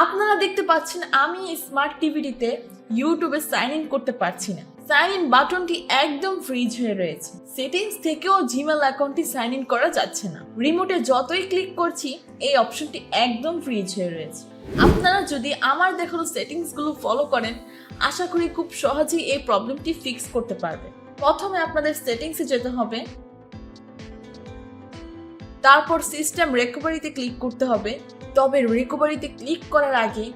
আপনারা দেখতে পাচ্ছেন আমি স্মার্ট টিভিটিতে ইউটিউবে সাইন ইন করতে পারছি না। সাইন ইন বাটনটি একদম ফ্রিজ হয়ে রয়েছে। সেটিংস থেকেও জিমেল অ্যাকাউন্টটি সাইন ইন করা যাচ্ছে না। রিমোটে যতই ক্লিক করছি এই অপশনটি একদম ফ্রিজ হয়ে রয়েছে। আপনারা যদি আমার দেখানো সেটিংসগুলো ফলো করেন, আশা করি খুব সহজেই এই প্রবলেমটি ফিক্স করতে পারবেন। প্রথমে আপনাদের সেটিংসে যেতে হবে, তারপর সিস্টেম রিকভারিতে ক্লিক করতে হবে। তবে রিকভারিতে ক্লিক করার আগে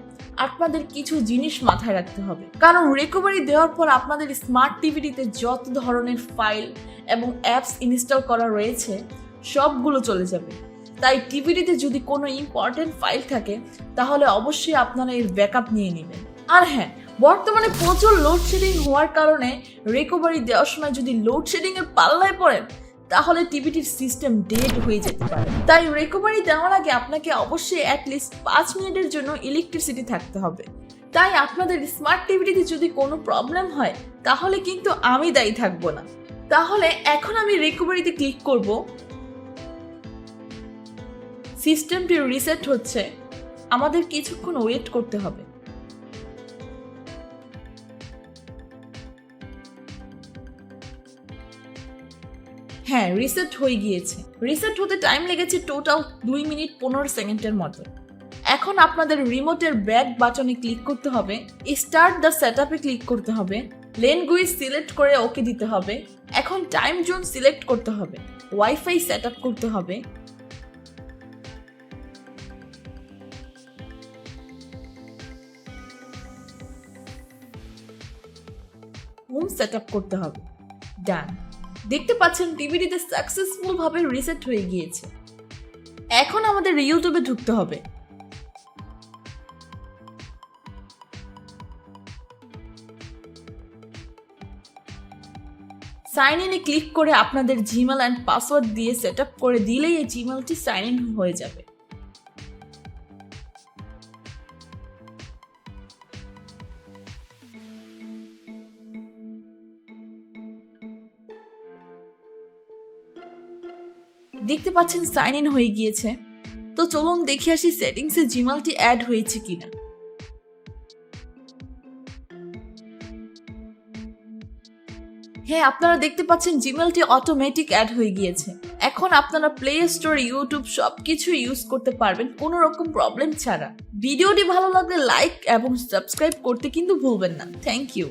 আপনাদের কিছু জিনিস মাথায় রাখতে হবে, কারণ রিকভারি দেওয়ার পর আপনাদের স্মার্ট টিভিটিতে যত ধরনের ফাইল এবং অ্যাপস ইনস্টল করা রয়েছে সবগুলো চলে যাবে। তাই টিভিটিতে যদি কোনো ইম্পর্টেন্ট ফাইল থাকে তাহলে অবশ্যই আপনারা এর ব্যাকআপ নিয়ে নেবেন। আর হ্যাঁ, বর্তমানে প্রচুর লোডশেডিং হওয়ার কারণে রিকভারি দেওয়ার সময় যদি লোডশেডিং এর পাল্লায় পড়েন তাহলে টিভিটির সিস্টেম ডেড হয়ে যেতে পারে। তাই রিকভারি দেওয়ার আগে আপনাকে অবশ্যই অ্যাটলিস্ট 5 মিনিটের জন্য ইলেকট্রিসিটি থাকতে হবে। তাই আপনাদের স্মার্ট টিভিটিতে যদি কোনো প্রবলেম হয় তাহলে কিন্তু আমি দায়ী থাকবো না। তাহলে এখন আমি রিকভারিতে ক্লিক করব। সিস্টেমটি রিসেট হচ্ছে, আমাদের কিছুক্ষণ ওয়েট করতে হবে। হ্যাঁ, রিসেট হয়ে গিয়েছে। রিসেট হতে টাইম লেগেছে টোটাল 2 মিনিট 15 সেকেন্ডের মতো। এখন আপনাদের রিমোটের ব্যাক বাটনে ক্লিক করতে হবে, স্টার্ট দ্য সেটআপে ক্লিক করতে হবে, ল্যাঙ্গুয়েজ সিলেক্ট করে ওকে দিতে হবে। এখন টাইম জোন সিলেক্ট করতে হবে, ওয়াইফাই সেটআপ করতে হবে, হোম সেটআপ করতে হবে। ডান। দেখতে পাচ্ছেন টিভিটিতে সাকসেসফুল ভাবে রিসেট হয়ে গিয়েছে। এখন আমাদের ইউটিউবে ঢুকতে হবে। সাইন ইনে ক্লিক করে আপনাদের জিমেল অ্যান্ড পাসওয়ার্ড দিয়ে সেট আপ করে দিলেই এই জিমেলটি সাইন ইন হয়ে যাবে। দেখতে পাচ্ছেন সাইন ইন হয়ে গিয়েছে। তো চলুন দেখে আসি সেটিংসে জিমেলটি অ্যাড হয়েছে কিনা। হ্যাঁ, আপনারা দেখতে পাচ্ছেন জিমেলটি অটোমেটিক অ্যাড হয়ে গিয়েছে। এখন আপনারা প্লে স্টোর, ইউটিউব সবকিছু ইউজ করতে পারবেন কোনো রকম প্রবলেম ছাড়া। ভিডিওটি ভালো লাগলে লাইক এবং সাবস্ক্রাইব করতে কিন্তু ভুলবেন না। Thank you.